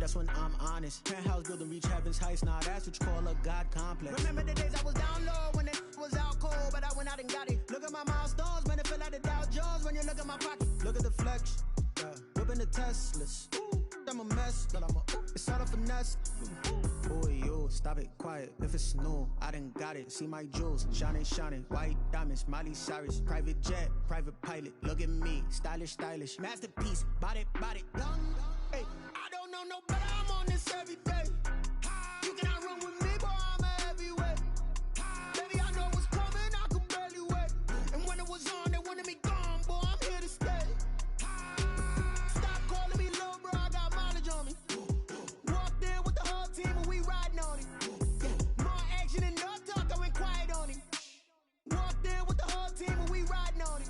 That's when I'm honest. Penthouse building, reach heaven's heights. Nah, that's what you call a God complex. Remember the days I was down low when it was out cold, but I went out and got it. Look at my milestones, man, it feel like the Dow Jones when you look at my pocket. Look at the flex, yeah. Whipping the Teslas. I'm a mess, but it's all a finesse. Boy, yo, stop it, quiet. If it's new, I done got it. See my jewels, shining, shining. White diamonds, Miley Cyrus. Private jet, private pilot. Look at me, stylish, stylish. Masterpiece, body, body. Hey, I don't know no better. I'm on this every day. You cannot run with me, boy. I'm a heavyweight. Baby, I know what's coming. I could barely wait. And when it was on, they wanted me gone, boy. I'm here to stay. Stop calling me little bro. I got mileage on me. Walked in with the whole team and we riding on it. More action and no talk. I went quiet on it. Walked in with the whole team and we riding on it.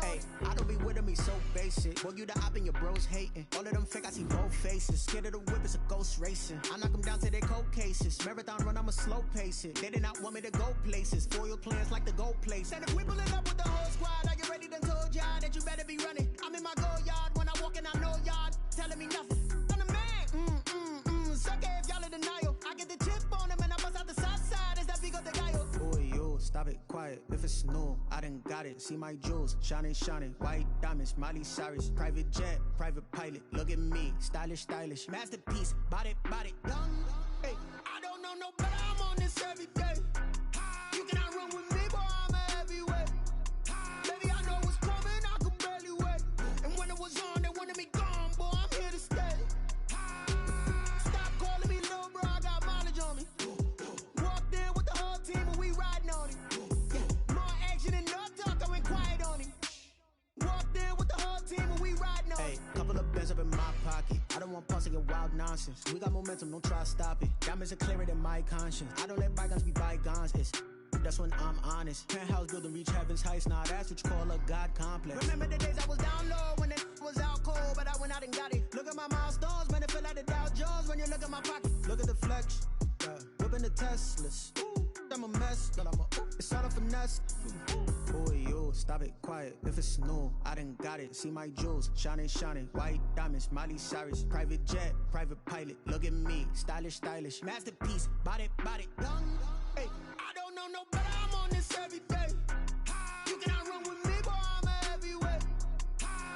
Hey, I don't be with me so basic. Boy, you the op and your bros hating. All of them fake, I see both faces. Scared of the whip, it's a ghost racing. I knock them down to their cold cases. Marathon run, I'ma slow pace it. They did not want me to go places. Foil plans like the gold place. And if we pulling up with the whole squad, I get ready done told y'all that you better be running. I'm in my go yard. When I walk in, I know y'all telling me nothing. I'm the man. Suck it if y'all in denial. I get the chip on them and I bust out the south side. Is that big of the guy? Boy, yo, stop it, quiet. If it's new, I done got it. See my jewels, shining, shining. White diamonds, Miley Cyrus. Private jet, private pilot. Look at me, stylish, stylish. Masterpiece, body, body. Hey, I don't know no better. I'm on this every day. You cannot run with me, boy. I'm a heavyweight. Baby, I know what's coming. I could barely wait. And when it was on, they wanted me gone, boy. I'm here to stay. Stop calling me little bro. I got mileage on me. Walked in with the whole team and we riding on it. More action and no talk. I went quiet on it. Walked in with the whole team and we riding on it. Hey, couple of bands up in my pocket. I don't want pulse to get wild nonsense. We got momentum, don't try to stop it. Diamonds are clearer than my conscience. I don't let bygones be bygones. That's when I'm honest. Penthouse building, reach heaven's heights. Nah, that's what you call a God complex. Remember the days I was down low when it was out cold, but I went out and got it. Look at my milestones, man, it feel like the Dow Jones when you look at my pocket. Look at the flex, yeah. Whipping the Teslas. I'm a mess, but it's all a finesse. Boy, yo, stop it, quiet. If it's new, I done got it. See my jewels, shining, shining. White diamonds, Miley Cyrus. Private jet, private pilot. Look at me, stylish, stylish. Masterpiece, body, body. Hey, I don't know no better. I'm on this every day. You cannot run with me, boy. I'm a heavyweight.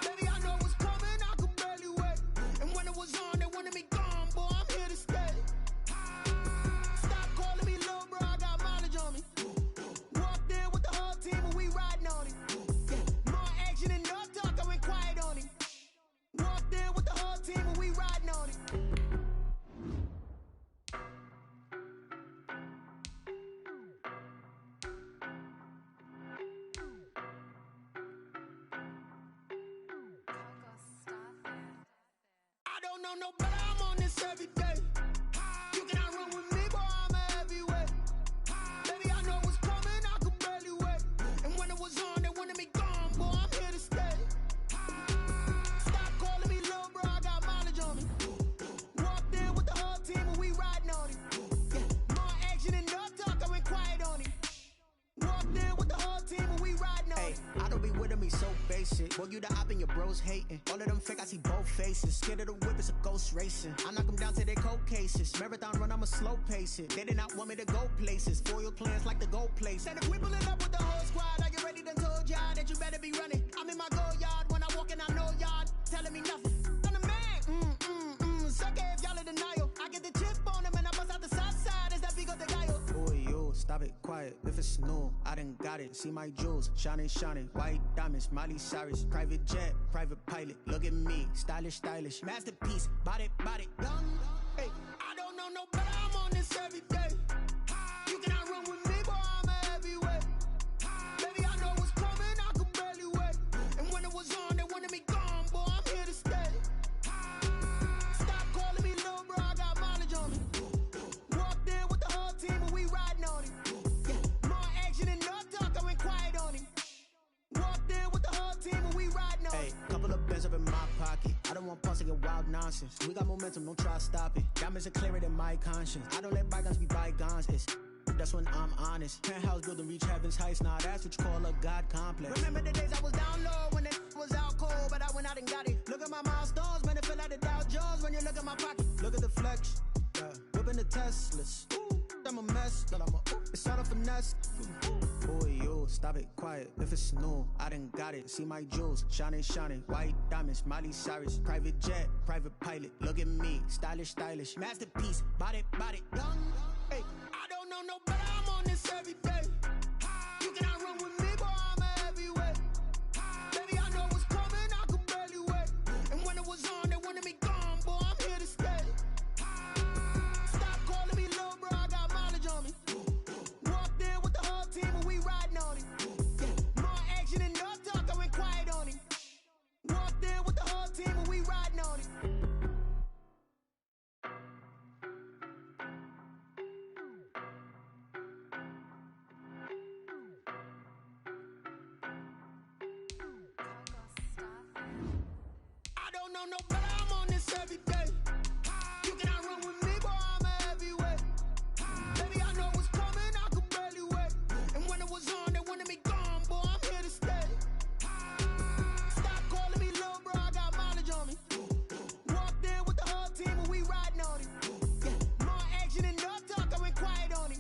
Baby, I know what's coming. I could barely wait. And when it was on, they wanted me gone, boy. I'm here to stay. Stop calling me little bro. I got mileage on me. Walked in with the whole team and we riding on it. More action and no talk. I went quiet on it. Walked in with the whole team and we riding on it. I don't know no better. I'm on this every day. You cannot run with me, boy. I'm a heavyweight. Baby, I know what's coming. I could barely wait. And when it was on, they wanted me gone, boy. I'm here to stay. Stop calling me little bro. I got mileage on me. Walked in with the whole team and we riding on it. More action and no talk. I went quiet on it. Walked in with the whole team and we riding on it. Hey, I don't be with me so basic. Boy, you the op and your bros hating. All of them fake, I see both faces. Scared of the whip, it's a ghost racing. I knock them down to their cold cases. Marathon run, I'ma slow pace it. They did not want me to go places. Foil plans like the gold place. And if we pulling up with the whole squad, I get ready done told y'all that you better be running. I'm in my go yard. When I walk in, I know y'all telling me nothing. I'm the man. Suck it if y'all in denial. I get the chip on them and I bust out the south side. Is that big of the guy? Boy, yo, stop it, quiet. If it's new, I done got it. See my jewels, shining, shining. White diamonds, Miley Cyrus. Private jet, private pilot. Look at me, stylish, stylish. Masterpiece, body, body. Hey, I don't know no better. I'm on this every day. You cannot run with me, boy. I'm a heavyweight. wild nonsense. We got momentum, don't try to stop it. Diamonds are clearer than my conscience. I don't let bygones be bygones. That's when I'm honest. Penthouse building, reach heaven's heights. Nah, that's what you call a God complex. Remember the days I was down low when it was out cold, but I went out and got it. Look at my milestones, man, it feel like the Dow Jones when you look at my pocket. Look at the flex, yeah. Whipping the Teslas. Ooh, I'm a mess, but it's all a finesse. Boy, you stop it, quiet. If it's new, I done got it. See my jewels, shining, shining. White diamonds, Miley Cyrus. Private jet, private pilot. Look at me, stylish, stylish. Masterpiece, body, young. Hey, I don't know no better. I'm on this every day. You cannot run with me, boy. I'm a heavyweight. Baby, I know what's coming. I could barely wait. And when it was on, they wanted me gone, boy. I'm here to stay. Stop calling me little bro. I got mileage on me. Walked in with the whole team and we riding on it. More action and no talk. I went quiet on it. Walked in with the whole team and we riding on it. No better, I'm on this every day. You cannot run with me, boy, I'm a heavyweight. Baby, I know what's coming, I could barely wait. And when it was on, they wanted me gone, boy, I'm here to stay. Stop calling me little bro, I got mileage on me. Walked in with the whole team and we riding on it. More action and no talk, I went quiet on it.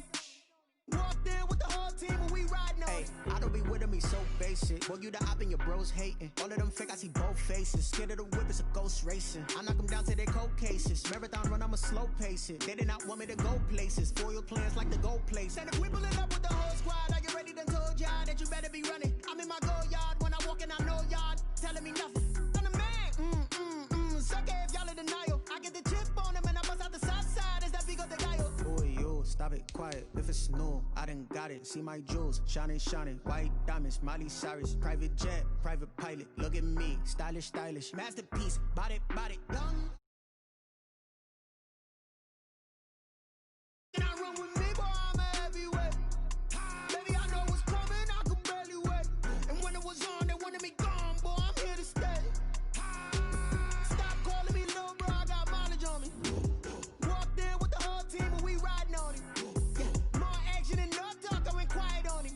Walked in with the whole team and we riding on it. I don't be with me so basic. Boy, you the op and your bros hating. All of them fake, I see both faces. Scared of the whip, it's a ghost racing. I knock them down to their cold cases. Marathon run, I'ma slow pace it. They did not want me to go places. Foil plans like the gold place. And if we pulling up with the whole squad, I get ready to told y'all that you better be running. I'm in my go yard. When I walk in, I know y'all telling me nothing. I'm the man. Suck it if y'all in denial. I get the chip on them and I bust out the south side. Is that big of the guy? Boy, you stop it, quiet. If it's new, I done got it. See my jewels, shining, shining. White diamonds, Miley Cyrus. Private jet, private pilot. Look at me, stylish, stylish. Masterpiece, body, young. Can I run with me, boy? I'm a heavyweight. Baby, I know what's coming, I could barely wait. And when it was on, they wanted me gone, boy. I'm here to stay. Stop calling me little bro, I got mileage on me. Walked in with the whole team and we riding on it. More action and no talk, I went quiet on it.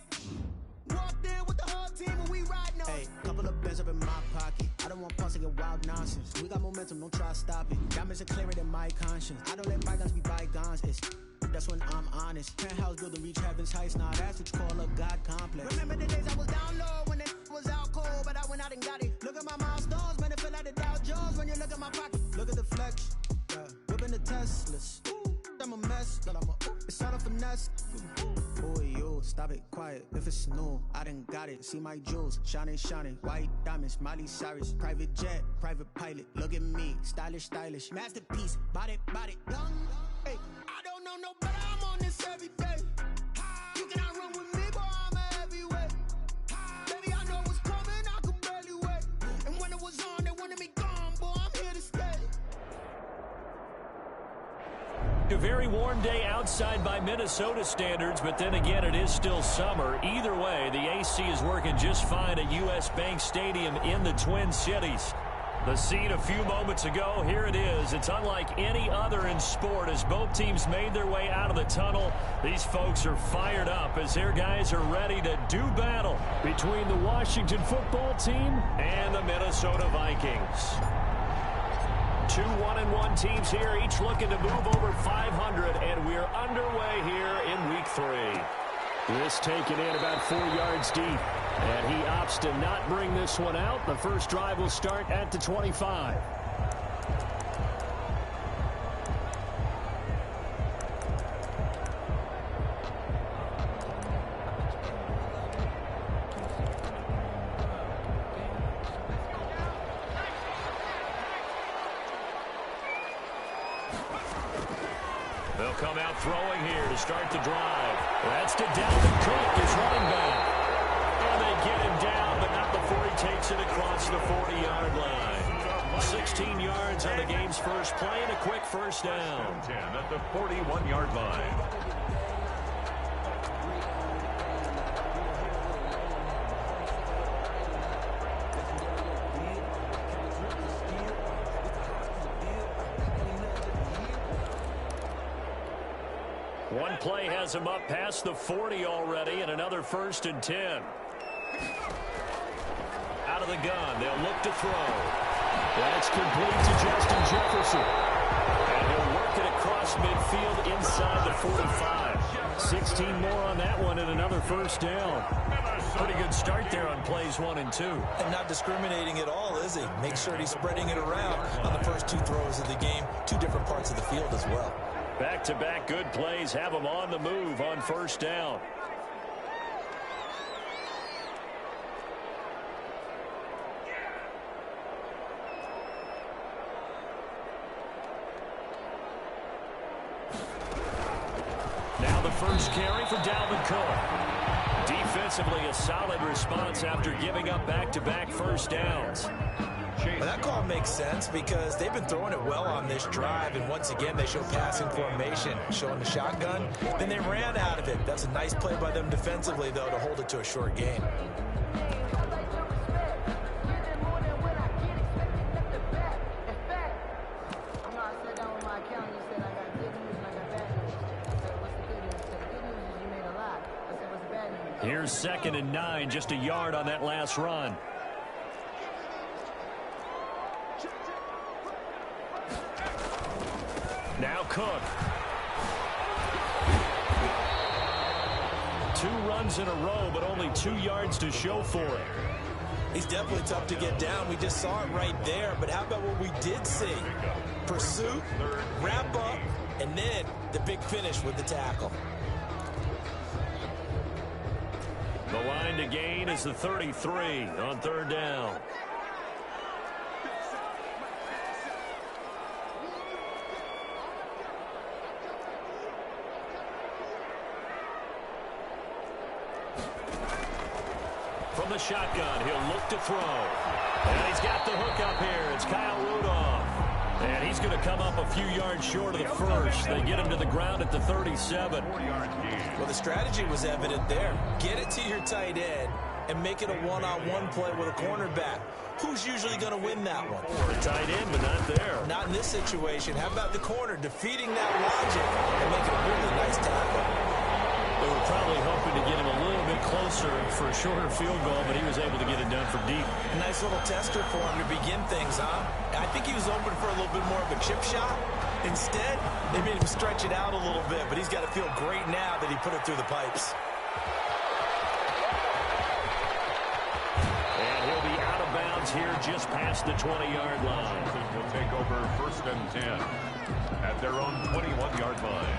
Walked in with the whole team and we riding on it. Couple of bands up in my pocket. I don't want pulse to get wild nonsense. We got momentum, don't try to stop it. Diamonds are clearer than my conscience. I don't let bygones be bygones. That's when I'm honest. Penthouse building, reach heaven's heights. Nah, that's what you call a God complex. Remember the days I was down low when it was out cold, but I went out and got it. Look at my milestones, man, it feel like the Dow Jones when you look at my pocket. Look at the flex, yeah. Whipping the Teslas. Ooh, I'm a mess, but it's all a finesse. Boy, you stop it, quiet. If it's new, I done got it. See my jewels, shining, shining. White diamonds, Miley Cyrus. Private jet, private pilot. Look at me, stylish, stylish. Masterpiece, body, young. Hey, I don't know no better. I'm on this every day. You cannot run with me, boy. I'm a heavyweight. Baby, I know what's coming. I could barely wait. And when it was on, they wanted me gone, boy. I'm here to stay. A very warm day outside by Minnesota standards, but then again, it is still summer. Either way, the AC is working just fine at U.S. Bank Stadium in the Twin Cities. The scene a few moments ago, here it is. It's unlike any other in sport as both teams made their way out of the tunnel. These folks are fired up as their guys are ready to do battle between the Washington football team and the Minnesota Vikings. Two 1-1 teams here, each looking to move over 500, and we're underway here in week 3. This taken in about 4 yards deep, and he opts to not bring this one out. The first drive will start at the 25. They'll come out throwing here to start the drive. That's to Dalvin Cook, his running back. And they get him down, but not before he takes it across the 40-yard line. 16 yards on the game's first play and a quick first down. 10 at the 41-yard line. One play has him up past the 40 already, and another 1st and 10. Out of the gun, they'll look to throw. That's complete to Justin Jefferson. And he'll work it across midfield inside the 45. 16 more on that one and another 1st down. Pretty good start there on plays 1 and 2. And not discriminating at all, is he? Make sure he's spreading it around on the first 2 throws of the game. 2 different parts of the field as well. Back-to-back good plays have him on the move on 1st down. Now the first carry for Dalvin Cook. Defensively, a solid response after giving up back-to-back 1st downs. Well, that call makes sense because they've been throwing it well on this drive, and once again they show passing formation, showing the shotgun. Then they ran out of it. That's a nice play by them defensively, though, to hold it to a short game. Here's 2nd and 9, just a yard on that last run. Now Cook. 2 runs in a row, but only 2 yards to show for it. He's definitely tough to get down. We just saw it right there, but how about what we did see? Pursuit, wrap up, and then the big finish with the tackle. The line to gain is the 33 on 3rd down. From the shotgun, he'll look to throw. And he's got the hook up here. It's Kyle Rudolph. And he's going to come up a few yards short of the first. They get him to the ground at the 37. Well, the strategy was evident there. Get it to your tight end and make it a one-on-one play with a cornerback. Who's usually going to win that one? The tight end, but not there. Not in this situation. How about the corner defeating that logic and making a really nice tackle? They were probably hoping to get him a little bit closer for a shorter field goal, but he was able to get it done from deep. A nice little tester for him to begin things, huh? I think he was open for a little bit more of a chip shot. Instead, they made him stretch it out a little bit, but he's got to feel great now that he put it through the pipes. And he'll be out of bounds here just past the 20-yard line. Will take over 1st and 10 at their own 21-yard line.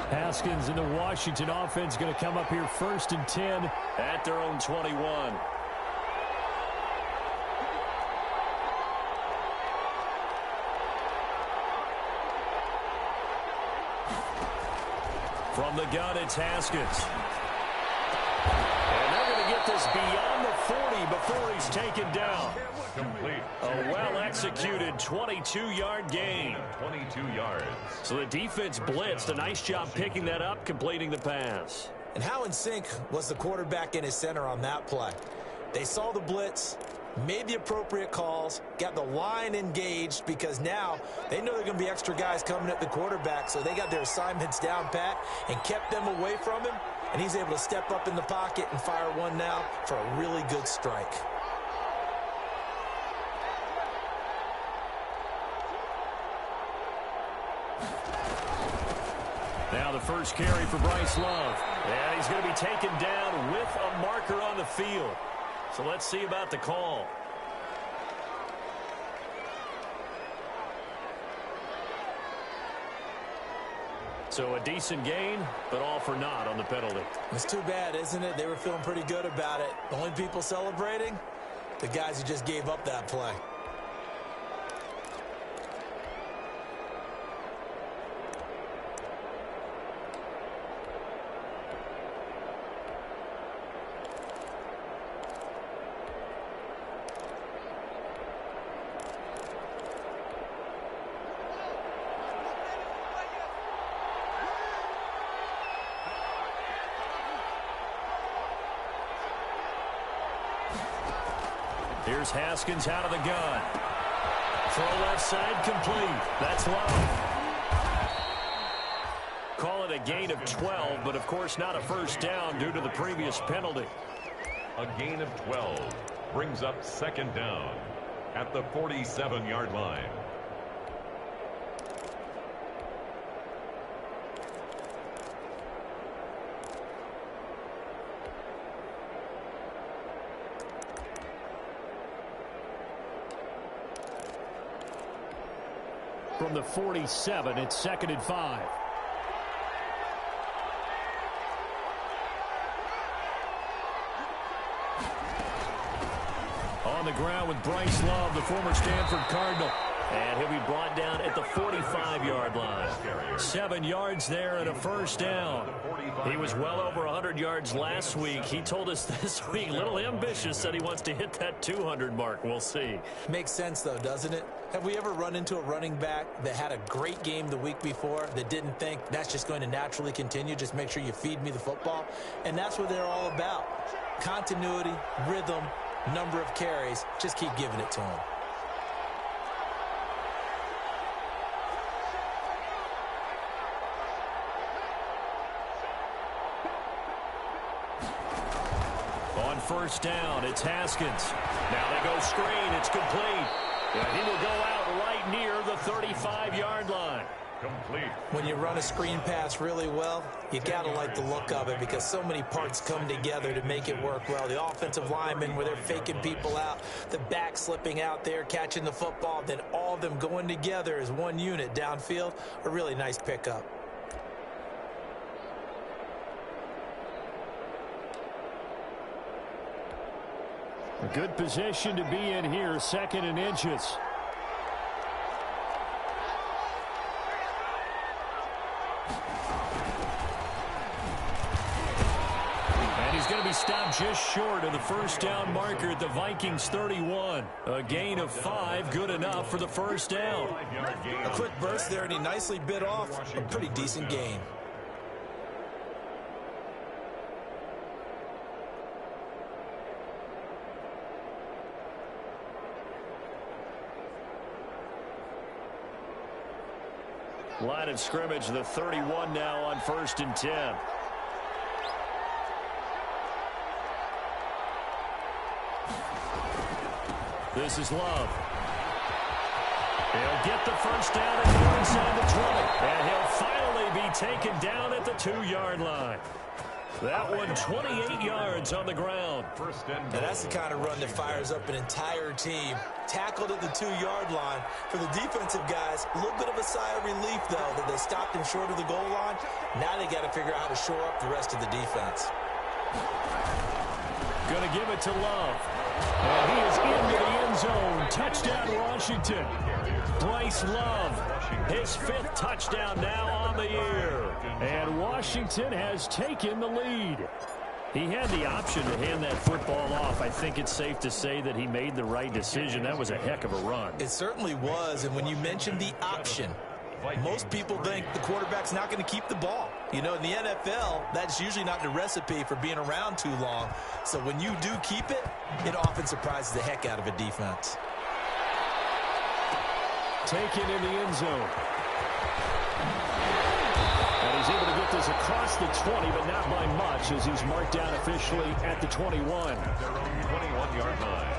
Haskins and the Washington offense going to come up here 1st and 10 at their own 21. From the gun, it's Haskins. And they're going to get this beyond the 40 before he's taken down. Complete. A well-executed 22-yard gain. 22 yards. So the defense blitzed. A nice job picking that up, completing the pass. And how in sync was the quarterback in his center on that play? They saw the blitz, made the appropriate calls, got the line engaged because now they know there are going to be extra guys coming at the quarterback, so they got their assignments down pat and kept them away from him, and he's able to step up in the pocket and fire one now for a really good strike. Now the first carry for Bryce Love. And he's going to be taken down with a marker on the field. So let's see about the call. So a decent gain, but all for naught on the penalty. It's too bad, isn't it? They were feeling pretty good about it. The only people celebrating? The guys who just gave up that play. Here's Haskins out of the gun. Throw left side complete. That's Love. Call it a gain of 12, but of course not a first down due to the previous penalty. A gain of 12 brings up second down at the 47-yard line. From the 47, it's 2nd and 5. On the ground with Bryce Love, the former Stanford Cardinal. And he'll be brought down at the 45-yard line. 7 yards there and a first down. He was well over 100 yards last week. He told us this week, a little ambitious, said he wants to hit that 200 mark. We'll see. Makes sense, though, doesn't it? Have we ever run into a running back that had a great game the week before that didn't think that's just going to naturally continue? Just make sure you feed me the football. And that's what they're all about. Continuity, rhythm, number of carries. Just keep giving it to him. On first down, it's Haskins. Now they go screen. It's complete. And he will go out right near the 35-yard line. Complete. When you run a screen pass really well, you got to like the look of it because so many parts come together to make it work well. The offensive linemen where they're faking people out, the back slipping out there, catching the football, then all of them going together as one unit downfield. A really nice pickup. A good position to be in here, 2nd and inches. And he's going to be stopped just short of the first down marker at the Vikings 31. A gain of 5, good enough for the first down. A quick burst there, and he nicely bit off a pretty decent gain. Line of scrimmage, the 31 now on 1st and 10. This is Love. He'll get the first down and go inside the 20. And he'll finally be taken down at the 2-yard line. That one 28 yards on the ground. Now that's the kind of run that fires up an entire team. Tackled at the 2-yard line. For the defensive guys, a little bit of a sigh of relief, though, that they stopped him short of the goal line. Now they got to figure out how to shore up the rest of the defense. Going to give it to Love. And he is into the end zone. Touchdown, Washington. Bryce Love, his 5th touchdown now on the year. And Washington has taken the lead. He had the option to hand that football off. I think it's safe to say that he made the right decision. That was a heck of a run. It certainly was. And when you mentioned the option, most people think the quarterback's not going to keep the ball. You know, in the NFL, that's usually not the recipe for being around too long. So when you do keep it, it often surprises the heck out of a defense. Taken in the end zone. And he's able to get this across the 20, but not by much, as he's marked down officially at the 21. Their own 21-yard line.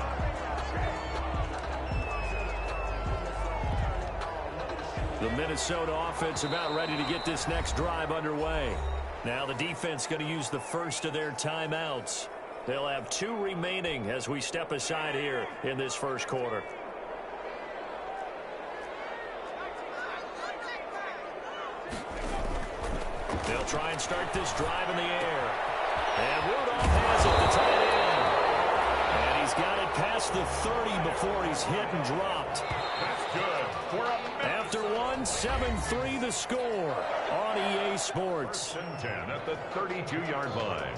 The Minnesota offense about ready to get this next drive underway. Now the defense going to use the first of their timeouts. They'll have 2 remaining as we step aside here in this first quarter. They'll try and start this drive in the air. And Rudolph has it, the tight end. And he's got it past the 30 before he's hit and dropped. That's good. After 1, 7-3 the score on EA Sports. 10 at the 32-yard line.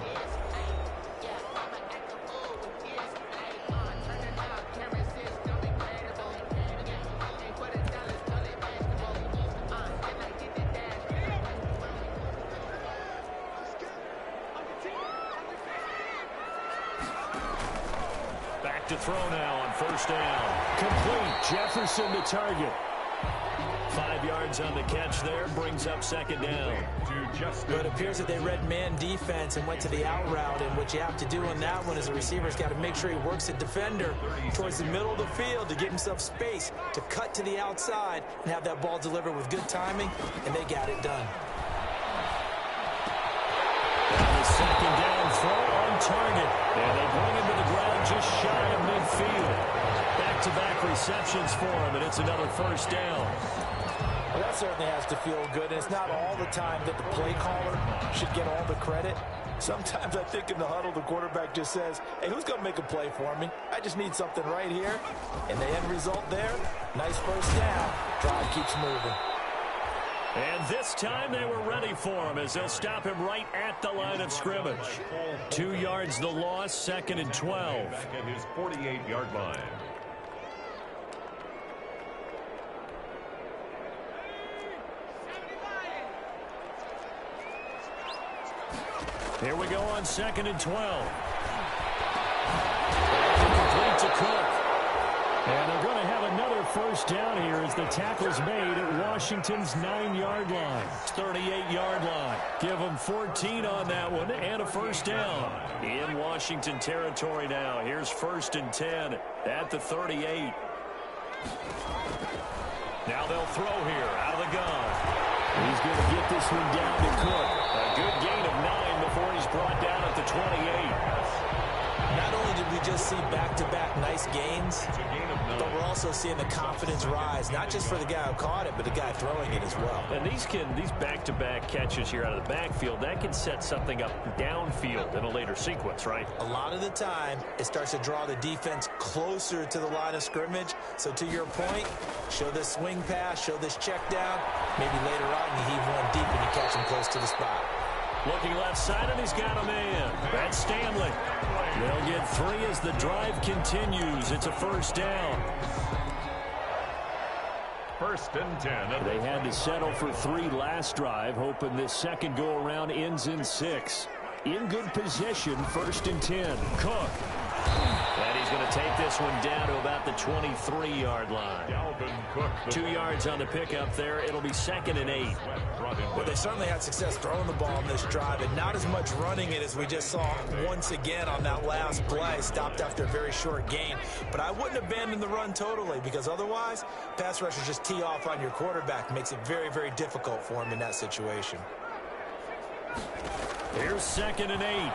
to throw now on first down. Complete. Jefferson to target. 5 yards on the catch there, brings up second down. But it appears that they read man defense and went to the out route, and what you have to do on that one is the receiver's got to make sure he works the defender towards the middle of the field to give himself space to cut to the outside and have that ball delivered with good timing, and they got it done. And the second down throw on target, and they bring him to the ground just shy of midfield. Back-to-back receptions for him, and it's another first down. Well, that certainly has to feel good, and it's not all the time that the play caller should get all the credit. Sometimes I think in the huddle, the quarterback just says, hey, who's going to make a play for me? I just need something right here. And the end result there, nice first down. Drive keeps moving. And this time they were ready for him as they'll stop him right at the line of scrimmage. 2 yards the loss, 2nd and 12. Back at his 48-yard line. Here we go on 2nd and 12. Complete to Cook. And they're going to have another first down here as the tackle's made at Washington's 9-yard line. 38-yard line. Give them 14 on that one and a first down. In Washington territory now. Here's 1st and 10 at the 38. Now they'll throw here out of the gun. He's going to get this one down to Cook. A good gain of 9 before he's brought down at the 28. Not only did we just see back-to-back nice gains, but we're also seeing the confidence rise, not just for the guy who caught it, but the guy throwing it as well. And these back-to-back catches here out of the backfield, that can set something up downfield in a later sequence, right? A lot of the time, it starts to draw the defense closer to the line of scrimmage. So to your point, show this swing pass, show this check down. Maybe later on, you heave one deep and you catch him close to the spot. Looking left side, and he's got a man. That's Stanley. They'll get 3 as the drive continues. It's a first down. 1st and 10. They had to settle for 3 last drive, hoping this second go-around ends in 6. In good position, 1st and 10. Cook. And he's going to take this one down to about the 23-yard line. 2 yards on the pickup there. It'll be 2nd and 8. Well, they certainly had success throwing the ball on this drive, and not as much running it as we just saw once again on that last play. Stopped after a very short gain. But I wouldn't abandon the run totally, because otherwise, pass rushers just tee off on your quarterback. Makes it very, very difficult for him in that situation. Here's 2nd and 8.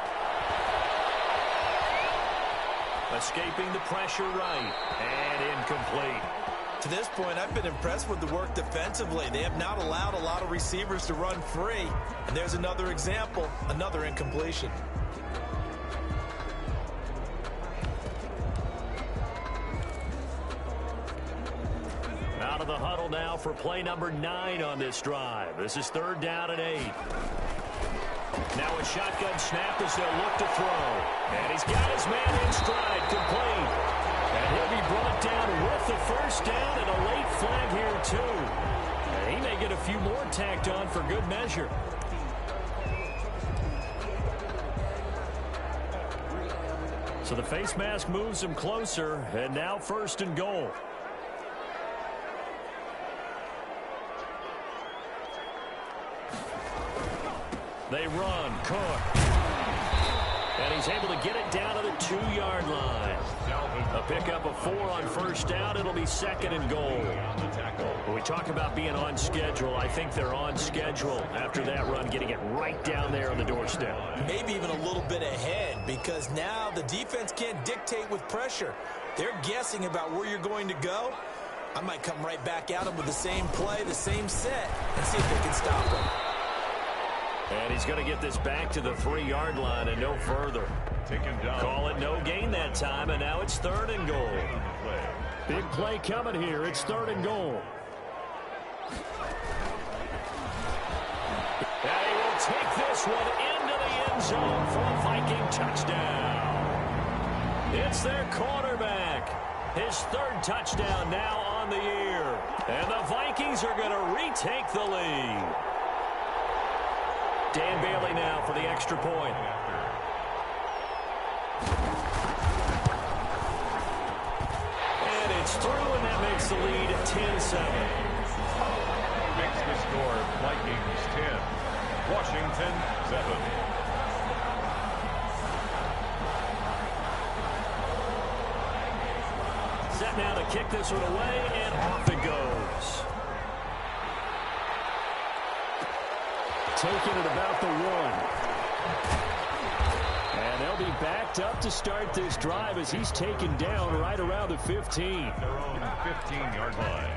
Escaping the pressure right, and incomplete. To this point, I've been impressed with the work defensively. They have not allowed a lot of receivers to run free. And there's another example, another incompletion. Out of the huddle now for play number 9 on this drive. This is 3rd down and 8. Now a shotgun snap as they'll look to throw. And he's got his man in stride, complete. And he'll be brought down with the first down and a late flag here, too. And he may get a few more tacked on for good measure. So the face mask moves him closer, and now 1st and goal. They run. Cook. And he's able to get it down to the 2-yard line. A pickup of 4 on 1st down. It'll be 2nd and goal. When we talk about being on schedule, I think they're on schedule after that run, getting it right down there on the doorstep. Maybe even a little bit ahead, because now the defense can't dictate with pressure. They're guessing about where you're going to go. I might come right back at them with the same play, the same set, and see if they can stop them. And he's going to get this back to the 3-yard line and no further. Call it no gain that time, and now it's 3rd and goal. Big play coming here. It's 3rd and goal. And he will take this one into the end zone for a Viking touchdown. It's their quarterback. His 3rd touchdown now on the year. And the Vikings are going to retake the lead. Dan Bailey now for the extra point. It's through, and that makes the lead 10-7. Makes the score Vikings 10, Washington 7. Set now to kick this one away, and off it goes. Taking it about the 1. And they'll be backed up to start this drive as he's taken down right around the 15. Their own 15-yard line.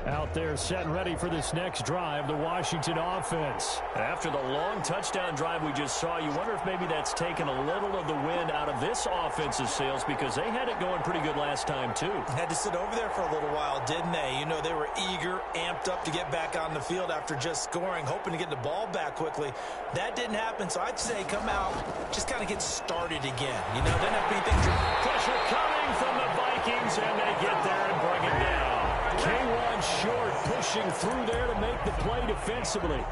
Out there set and ready for this next drive, the Washington offense. After the long touchdown drive we just saw, you wonder if maybe that's taken a little of the wind out of this offense's sails, because they had it going pretty good last time too. Had to sit over there for a little while, didn't they? You know, they were eager, amped up to get back on the field after just scoring, hoping to get the ball back quickly. That didn't happen, so I'd say come out, just kind of get started again. You know, didn't have to be anything. Pressure coming from the Vikings, and they get there and bring it down. K1 short, pushing through there to make the play defensively.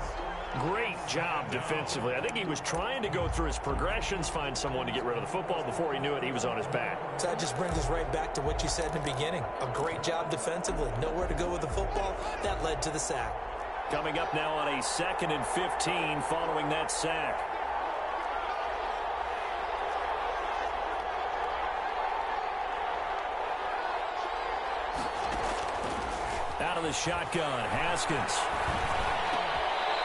Great job defensively. I think he was trying to go through his progressions, find someone to get rid of the football. Before he knew it, he was on his back. So that just brings us right back to what you said in the beginning. A great job defensively. Nowhere to go with the football. That led to the sack. Coming up now on a 2nd and 15 following that sack. Out of the shotgun, Haskins.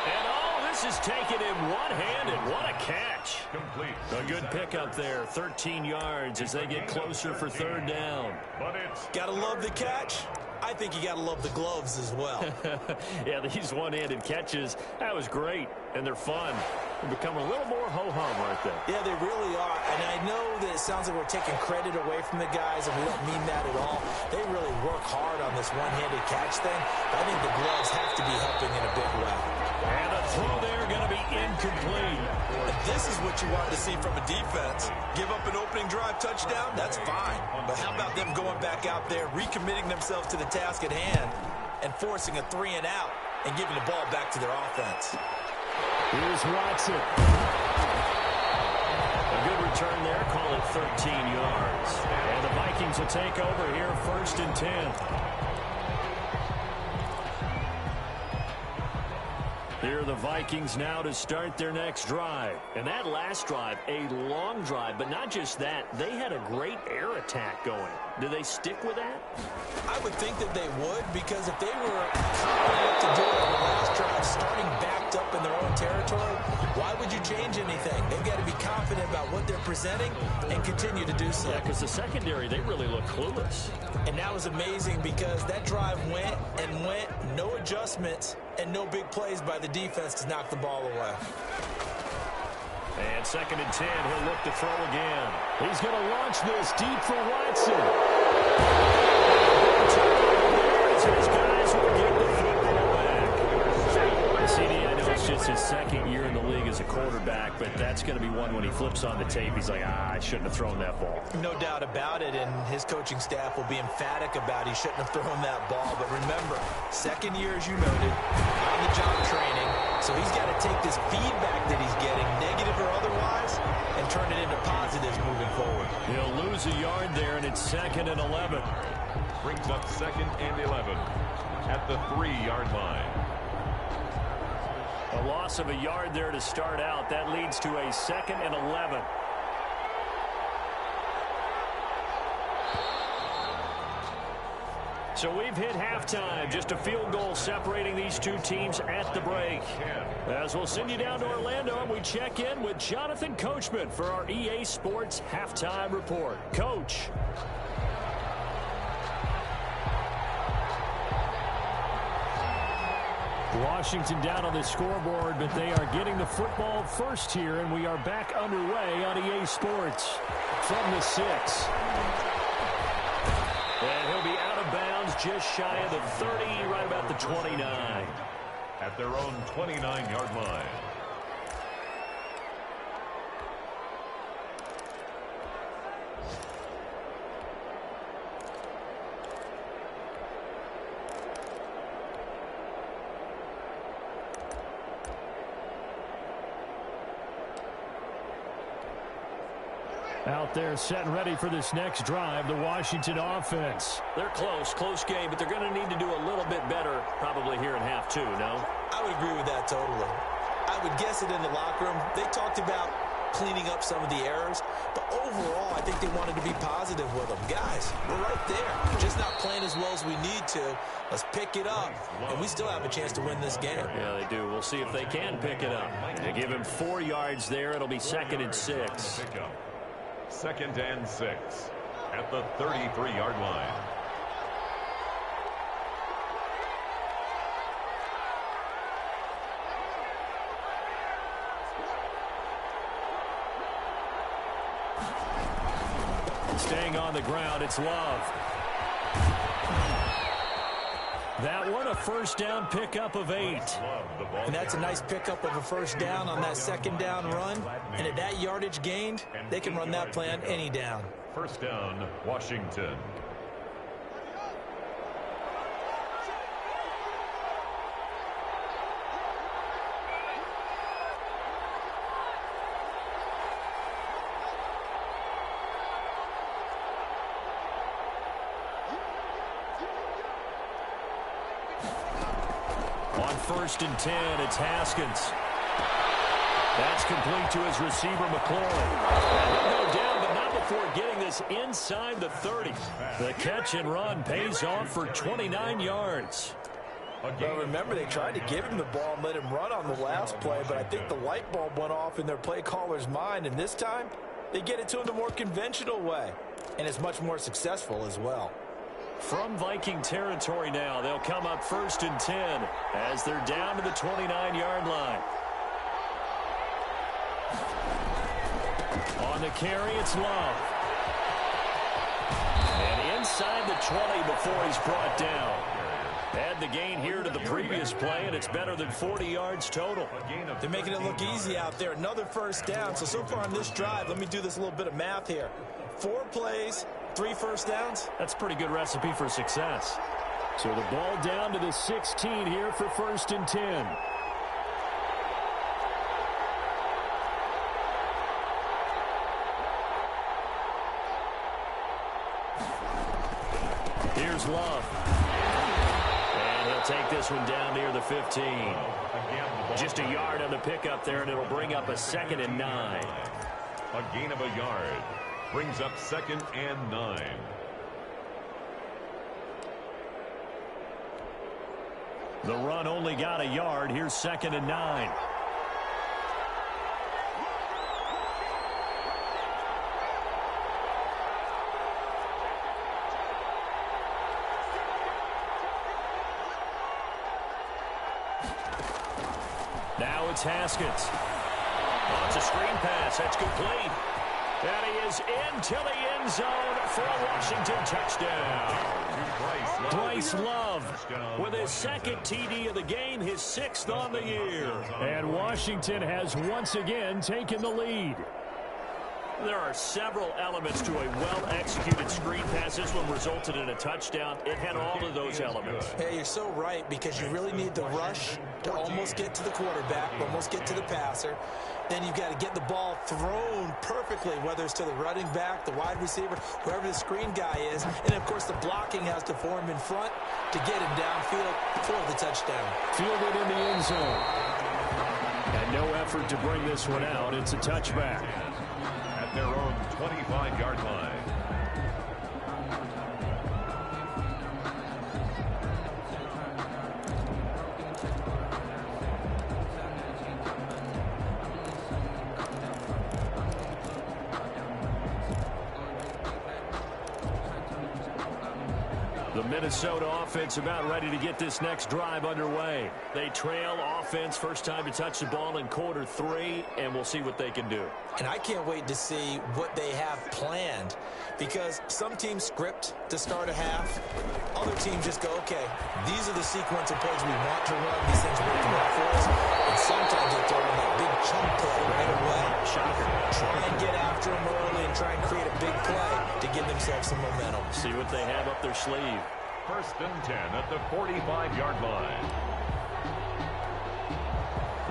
And this is taken in one-handed. What a catch. Complete. A good pickup there, 13 yards as they get closer for 3rd down. But it's Gotta love the catch. I think you gotta love the gloves as well. Yeah, these one-handed catches, that was great, and they're fun. They become a little more ho-hum right there. Yeah, they really are. And I know that it sounds like we're taking credit away from the guys, and we don't mean that at all. They really work hard on this one-handed catch thing. I think the gloves have to be helping in a big way. And a throw there going to be incomplete. And this is what you want to see from a defense. Give up an opening drive touchdown, that's fine. But how about them going back out there, recommitting themselves to the task at hand, and forcing a 3-and-out and giving the ball back to their offense. Here's Watson. A good return there, call it 13 yards. And the Vikings will take over here, 1st and 10. Here are the Vikings now to start their next drive. And that last drive, a long drive, but not just that. They had a great air attack going. Do they stick with that? I would think that they would, because if they were confident to do it on the last drive, starting backed up in their own territory, why would you change anything? They've got to be confident about what they're presenting and continue to do so. Yeah, because the secondary, they really look clueless. And that was amazing because that drive went and went, no adjustments, and no big plays by the defense to knock the ball away. And 2nd and 10, he'll look to throw again. He's going to launch this deep for Watson. His guys will get the football back. CD, I know it's just his 2nd year in the league as a quarterback, but that's going to be one when he flips on the tape. He's like, I shouldn't have thrown that ball. No doubt about it, and his coaching staff will be emphatic about he shouldn't have thrown that ball. But remember, 2nd year, as you noted, on-the-job training, so he's got to take this feedback that he's getting, negative or otherwise, and turn it into positives moving forward. He'll lose a yard there, and it's 2nd and 11. brings up 2nd and 11 at the 3-yard line. A loss of a yard there to start out. That leads to a 2nd and 11. So we've hit halftime. Just a field goal separating these two teams at the break. As we'll send you down to Orlando, and we check in with Jonathan Coachman for our EA Sports Halftime Report. Coach. Washington down on the scoreboard, but they are getting the football first here, and we are back underway on EA Sports from the 6. And he'll be out of bounds just shy of the 30, right about the 29. At their own 29-yard line. Out there set and ready for this next drive, the Washington offense. They're close game, but they're going to need to do a little bit better probably here in half two, no? I would agree with that totally. I would guess it in the locker room. They talked about cleaning up some of the errors, but overall, I think they wanted to be positive with them. Guys, we're right there. Just not playing as well as we need to. Let's pick it up, and we still have a chance to win this game. Yeah, they do. We'll see if they can pick it up. They give him 4 yards there. It'll be 2nd and 6. 2nd and 6 at the 33-yard line. Staying on the ground, it's Love. That one, a first down pickup of 8. And that's a nice pickup of a first down on that 2nd down run. And at that yardage gained, they can run that play on any down. First down, Washington. On 1st and 10, it's Haskins. That's complete to his receiver, McLaurin. He'll go down, but not before getting this inside the 30. The catch and run pays off for 29 yards. Well, remember, they tried to give him the ball and let him run on the last play, but I think the light bulb went off in their play caller's mind, and this time they get it to him the more conventional way, and it's much more successful as well. From Viking territory now, they'll come up 1st and 10 as they're down to the 29-yard line. On the carry, it's Love. And inside the 20 before he's brought down. Add the gain here to the previous play, and it's better than 40 yards total. They're making it look easy out there. Another first down. So far on this drive, let me do this little bit of math here. 4 plays, 3 first downs. That's a pretty good recipe for success. So the ball down to the 16 here for 1st and 10. Here's Love. And he'll take this one down near the 15. Just a yard on the pickup there, and it'll bring up a 2nd and 9. A gain of a yard brings up 2nd and 9. The run only got a yard. Here's 2nd and 9. Now it's Haskins. Oh, it's a screen pass. That's complete. And he is into the end zone for a Washington touchdown. Bryce Love with his 2nd TD of the game, his 6th on the year. And Washington has once again taken the lead. There are several elements to a well-executed screen pass. This one resulted in a touchdown. It had all of those elements. Hey, you're so right, because you really need the rush to almost get to the quarterback, almost get to the passer. Then you've got to get the ball thrown perfectly, whether it's to the running back, the wide receiver, whoever the screen guy is. And, of course, the blocking has to form in front to get him downfield for the touchdown. Fielded in the end zone. And no effort to bring this one out. It's a touchback. At their own 25-yard line. The Minnesota offense about ready to get this next drive underway. They trail offense, first time to touch the ball in quarter 3, and we'll see what they can do. And I can't wait to see what they have planned, because some teams script to start a half. Other teams just go, okay, these are the sequence of plays we want to run. These things work well for us. And sometimes they throw in that big chunk play right away. Shocker. Try and get after them early and try and create a big play to give themselves some momentum. See what they have up their sleeve. 1st and 10 at the 45-yard line.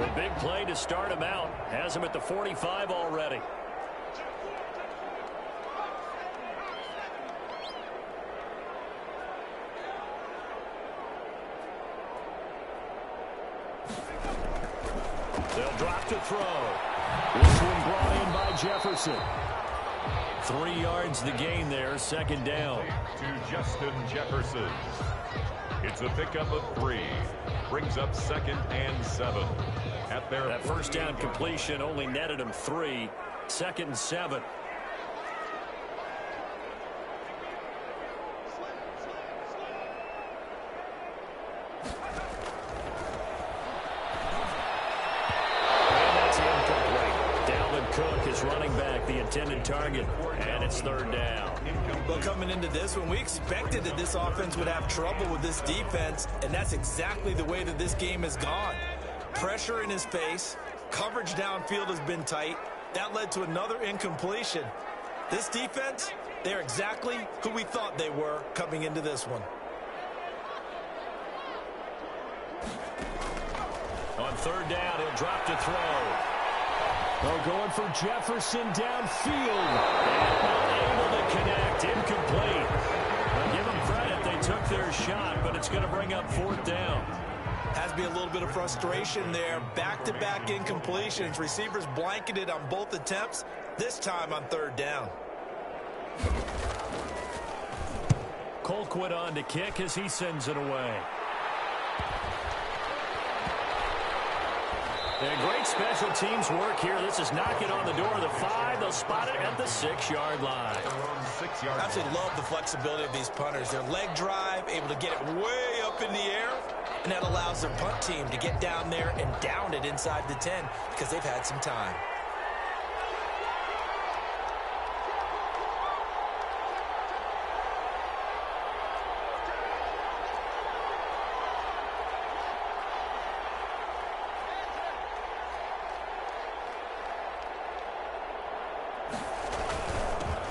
The big play to start him out. Has him at the 45 already. They'll drop to throw. This one brought in by Jefferson. 3 yards the gain there, second down. To Justin Jefferson. It's a pickup of 3. Brings up 2nd and 7. At their that first down completion only netted him 3. 2nd and 7. Cook is running back, the intended target, and it's 3rd down. Well, coming into this one, we expected that this offense would have trouble with this defense, and that's exactly the way that this game has gone. Pressure in his face, coverage downfield has been tight. That led to another incompletion. This defense, they're exactly who we thought they were coming into this one. On 3rd down, he'll drop to throw. They're going for Jefferson downfield. And unable to connect. Incomplete. Now give them credit. They took their shot, but it's going to bring up 4th down. Has to be a little bit of frustration there. Back-to-back incompletions. Receivers blanketed on both attempts, this time on 3rd down. Colquitt on to kick as he sends it away. And great special teams work here. This is knocking on the door of the 5. They'll spot it at the 6-yard line. I absolutely love the flexibility of these punters. Their leg drive, able to get it way up in the air, and that allows their punt team to get down there and down it inside the 10 because they've had some time.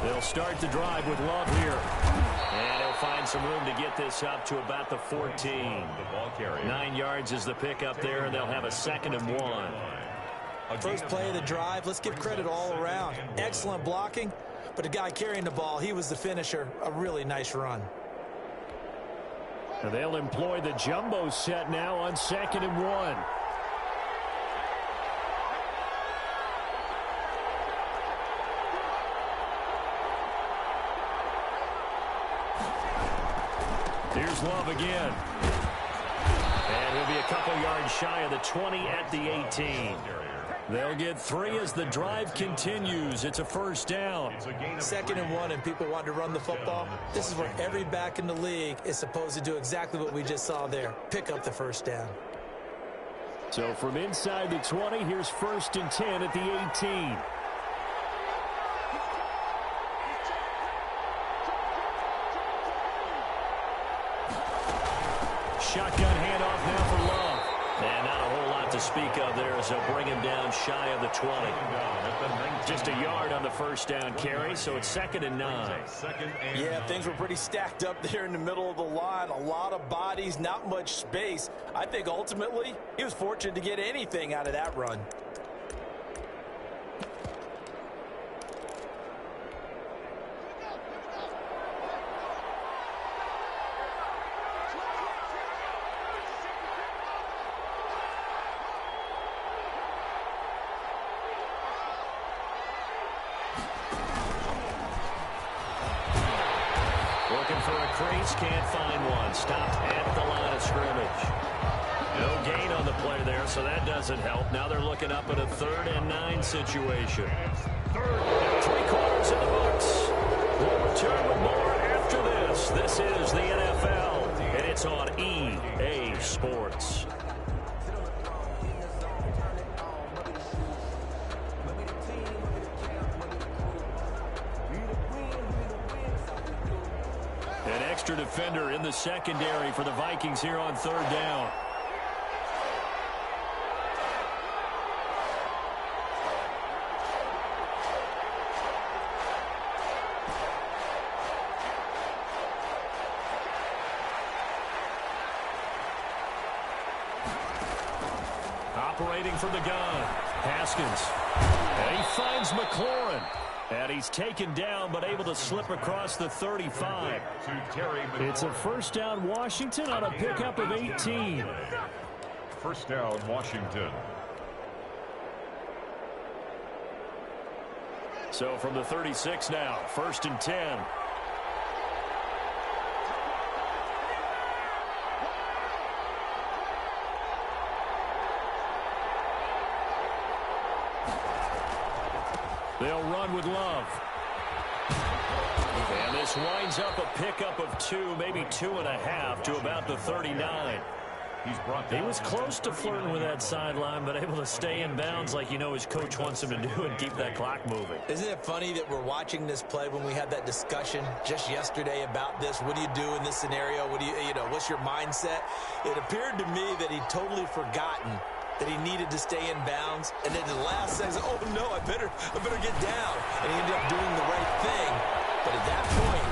They'll start the drive with Love here. And he'll find some room to get this up to about the 14. 9 yards is the pickup there, and they'll have a 2nd and 1. First play of the drive, let's give credit all around. Excellent blocking, but the guy carrying the ball, he was the finisher. A really nice run. And they'll employ the jumbo set now on 2nd and 1. Here's Love again. And he'll be a couple yards shy of the 20 at the 18. They'll get 3 as the drive continues. It's a 1st down. 2nd and 1, and people want to run the football. This is where every back in the league is supposed to do exactly what we just saw there. Pick up the 1st down. So from inside the 20, here's 1st and 10 at the 18. Shotgun handoff now for Love. And not a whole lot to speak of there as they'll bring him down shy of the 20. Just a yard on the 1st down carry, so it's 2nd and 9. Yeah, things were pretty stacked up there in the middle of the line. A lot of bodies, not much space. I think ultimately he was fortunate to get anything out of that run. Can't find one. Stopped at the line of scrimmage. No gain on the play there, so that doesn't help. Now they're looking up at a 3rd and 9 situation. 3/4 in the books. We'll return with more after this. This is the NFL, and it's on EA Sports. An extra defender in the secondary for the Vikings here on 3rd down. Operating from the gun, Haskins. And he finds McLaurin. And he's taken down, but able to slip across the 35. It's a 1st down Washington on a pickup of 18. 1st down Washington. So from the 36 now, 1st and 10. They'll run with Love. And this winds up a pickup of 2, maybe 2.5 to about the 39. He was close to flirting with that sideline, but able to stay in bounds like you know his coach wants him to do and keep that clock moving. Isn't it funny that we're watching this play when we had that discussion just yesterday about this? What do you do in this scenario? What do you know, what's your mindset? It appeared to me that he'd totally forgotten that he needed to stay in bounds, and then the last says, oh no, I better get down. And he ended up doing the right thing. But at that point,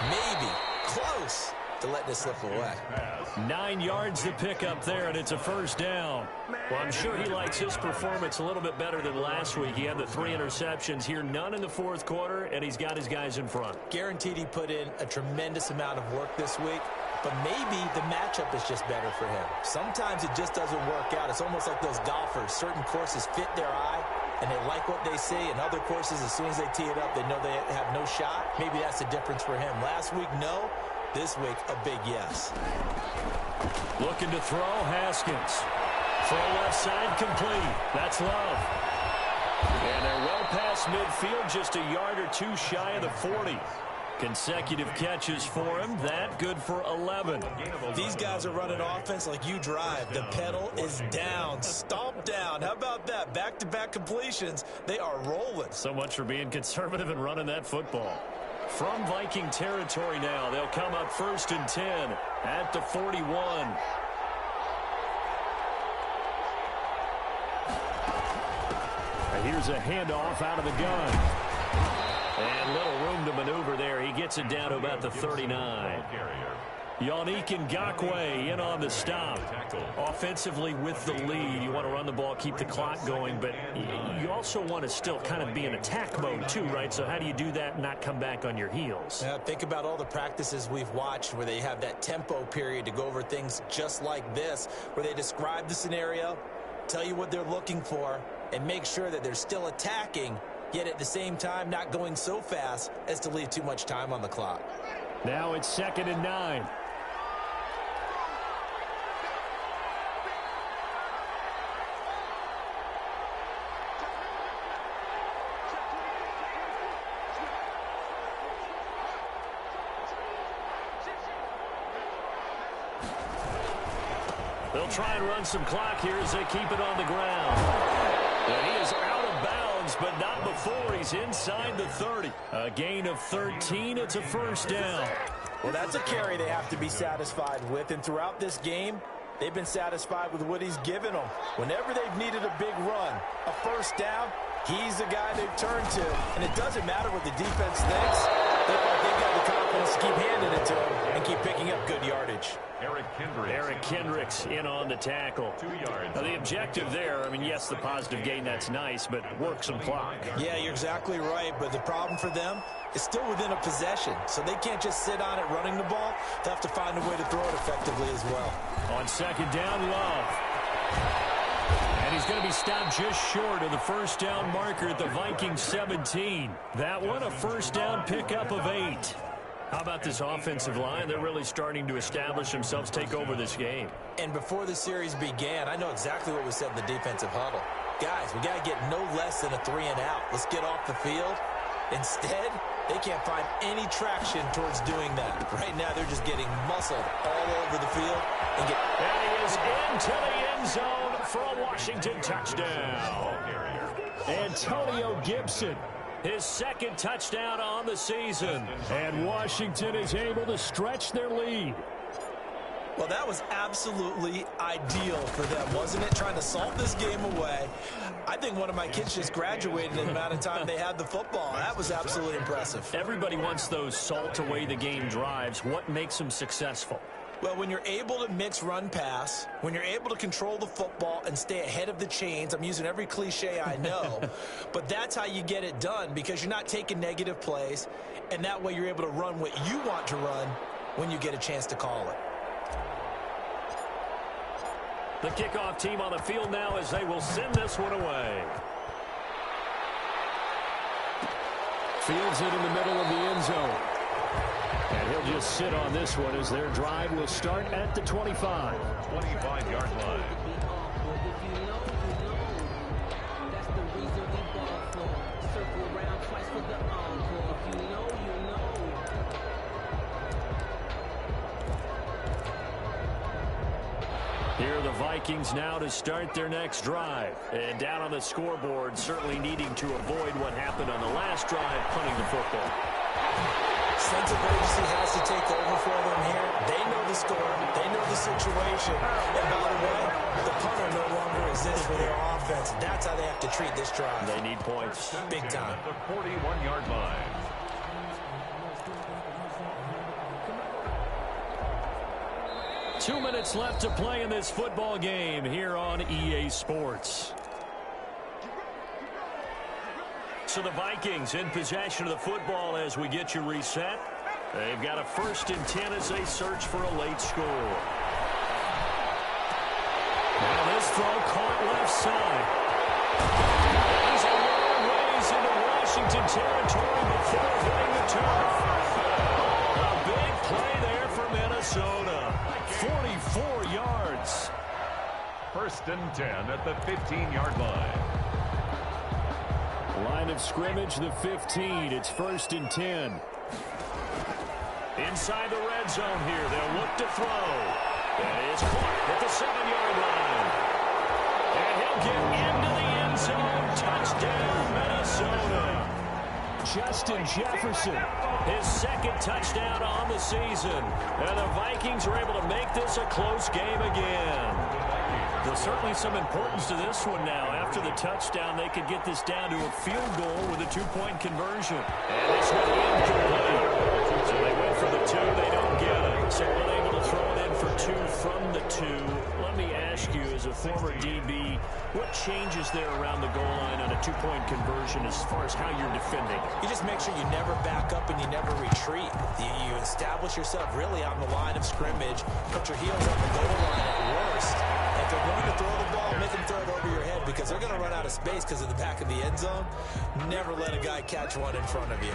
maybe close to letting it slip away. 9 yards to pick up there, and it's a 1st down. Well, I'm sure he likes his performance a little bit better than last week. He had the 3 interceptions here, none in the 4th quarter, and he's got his guys in front. Guaranteed he put in a tremendous amount of work this week, but maybe the matchup is just better for him. Sometimes it just doesn't work out. It's almost like those golfers. Certain courses fit their eye, and they like what they see, and other courses, as soon as they tee it up, they know they have no shot. Maybe that's the difference for him. Last week, no. This week, a big yes. Looking to throw, Haskins. Throw left side, complete. That's Love. And they're well past midfield, just a yard or 2 shy of the 40. Consecutive catches for him. That good for 11. These guys are running offense like you drive. The pedal is down. Stomp down. How about that? Back-to-back completions. They are rolling. So much for being conservative and running that football. From Viking territory now, they'll come up 1st and 10 at the 41. Here's a handoff out of the gun. And little room to maneuver there. He gets it down to about the 39. Yannick Ngakoue in on the stop. Offensively with the lead, you want to run the ball, keep the clock going, but you also want to still kind of be in attack mode too, right? So how do you do that and not come back on your heels? Yeah, think about all the practices we've watched where they have that tempo period to go over things just like this, where they describe the scenario, tell you what they're looking for, and make sure that they're still attacking, yet at the same time not going so fast as to leave too much time on the clock. Now it's 2nd and 9. They'll try and run some clock here as they keep it on the ground. And he is out of bounds, but not before he's inside the 30. A gain of 13. It's a 1st down. Well, that's a carry they have to be satisfied with. And throughout this game, they've been satisfied with what he's given them. Whenever they've needed a big run, a 1st down, he's the guy they've turned to. And it doesn't matter what the defense thinks. They've got the confidence to keep handing it to him and keep picking up good yardage. Eric Kendricks in on the tackle. 2 yards. Now, the objective there, I mean, yes, the positive gain, that's nice, but work some clock. Yeah, you're exactly right, but the problem for them is still within a possession, so they can't just sit on it running the ball. They have to find a way to throw it effectively as well. On 2nd down, Love. And he's going to be stopped just short of the 1st down marker at the Vikings 17. That one, a 1st down pickup of 8. How about this offensive line? They're really starting to establish themselves, take over this game. And before the series began, I know exactly what was said in the defensive huddle. Guys, we got to get no less than a 3 and out. Let's get off the field. Instead, they can't find any traction towards doing that. Right now, they're just getting muscled all over the field. And he is into the end zone for a Washington touchdown. Antonio Gibson, his 2nd touchdown on the season. And Washington is able to stretch their lead. Well, that was absolutely ideal for them, wasn't it? Trying to salt this game away. I think one of my kids just graduated in the amount of time they had the football. That was absolutely impressive. Everybody wants those salt away the game drives. What makes them successful? Well, when you're able to mix run-pass, when you're able to control the football and stay ahead of the chains, I'm using every cliche I know, but that's how you get it done because you're not taking negative plays, and that way you're able to run what you want to run when you get a chance to call it. The kickoff team on the field now as they will send this one away. Fields it in the middle of the end zone. And he'll just sit on this one as their drive will start at the 25. 25-yard line. Here are the Vikings now to start their next drive. And down on the scoreboard, certainly needing to avoid what happened on the last drive, punting the football. Sense of urgency has to take over for them here. They know the score. They know the situation. And by the way, the punter no longer exists for their offense. That's how they have to treat this drive. They need points. Big time. At the 41-yard line. Two minutes left to play in this football game here on EA Sports. So the Vikings in possession of the football as we get you reset. They've got a 1st and 10 as they search for a late score. Now this throw caught left side. He's a long ways into Washington territory before hitting the turf. A big play there for Minnesota. 44 yards. 1st and 10 at the 15-yard line. Line of scrimmage, the 15. It's 1st and 10. Inside the red zone here. They'll look to throw. That is caught at the 7-yard line. And he'll get into the end zone. Touchdown, Minnesota. Justin Jefferson, his 2nd touchdown on the season. And the Vikings are able to make this a close game again. There's certainly some importance to this one now. After the touchdown, they could get this down to a field goal with a 2-point conversion. And this one incomplete. So they went for the 2. They don't get it. So unable to throw it in for 2 from the 2. Let me ask you, as a former DB, what changes there around the goal line on a 2-point conversion as far as how you're defending? You just make sure you never back up and you never retreat. You establish yourself really on the line of scrimmage. Put your heels on the goal line at worst. If they're going to throw the ball, make them throw it over your head because they're going to run out of space because of the back of the end zone. Never let a guy catch one in front of you.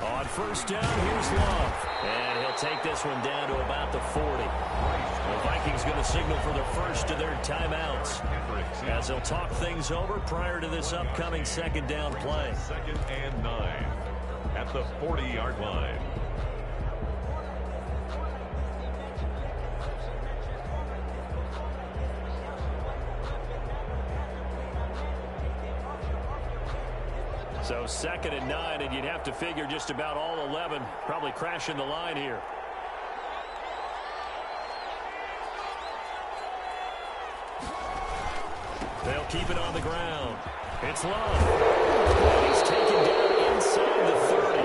On 1st down, here's Love. And he'll take this one down to about the 40. The Vikings going to signal for the 1st of their timeouts as they'll talk things over prior to this upcoming 2nd down play. 2nd and 9 at the 40-yard line. So 2nd and 9, and you'd have to figure just about all 11 probably crashing the line here. They'll keep it on the ground. It's Love. He's taken down inside the 30.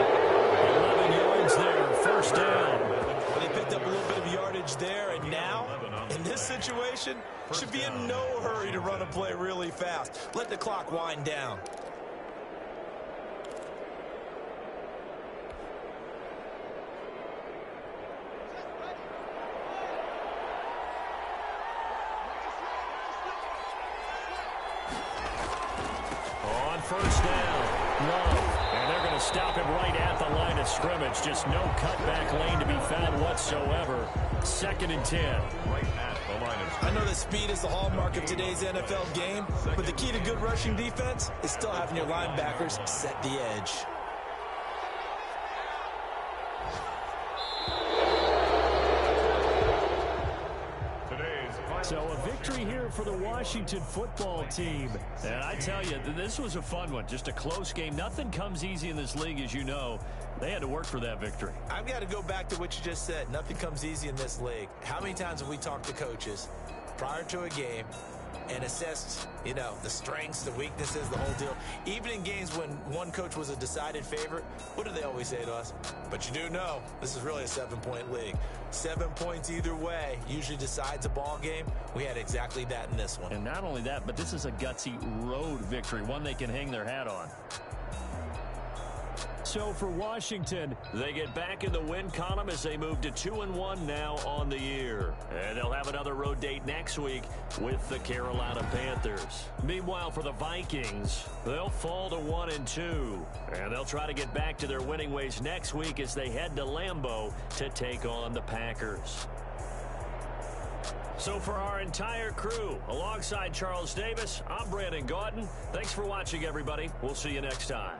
11 yards there, 1st down. Well, they picked up a little bit of yardage there, and now, in this situation, should be in no hurry to run a play really fast. Let the clock wind down. On 1st down, Love. And they're going to stop him right at the line of scrimmage. Just no cutback lane to be found whatsoever. 2nd and 10. Right at the line of scrimmage. I know that speed is the hallmark of today's NFL game, but the key to good rushing defense is still having your linebackers set the edge. So a victory here for the Washington football team. And I tell you, this was a fun one. Just a close game. Nothing comes easy in this league, as you know. They had to work for that victory. I've got to go back to what you just said. Nothing comes easy in this league. How many times have we talked to coaches prior to a game and assessed, you know, the strengths, the weaknesses, the whole deal. Even in games when one coach was a decided favorite, what do they always say to us? But you do know this is really a 7-point league. 7 points either way usually decides a ball game. We had exactly that in this one. And not only that, but this is a gutsy road victory, one they can hang their hat on. So for Washington, they get back in the win column as they move to 2-1 now on the year. And they'll have another road date next week with the Carolina Panthers. Meanwhile, for the Vikings, they'll fall to 1-2. And they'll try to get back to their winning ways next week as they head to Lambeau to take on the Packers. So for our entire crew, alongside Charles Davis, I'm Brandon Gaudin. Thanks for watching, everybody. We'll see you next time.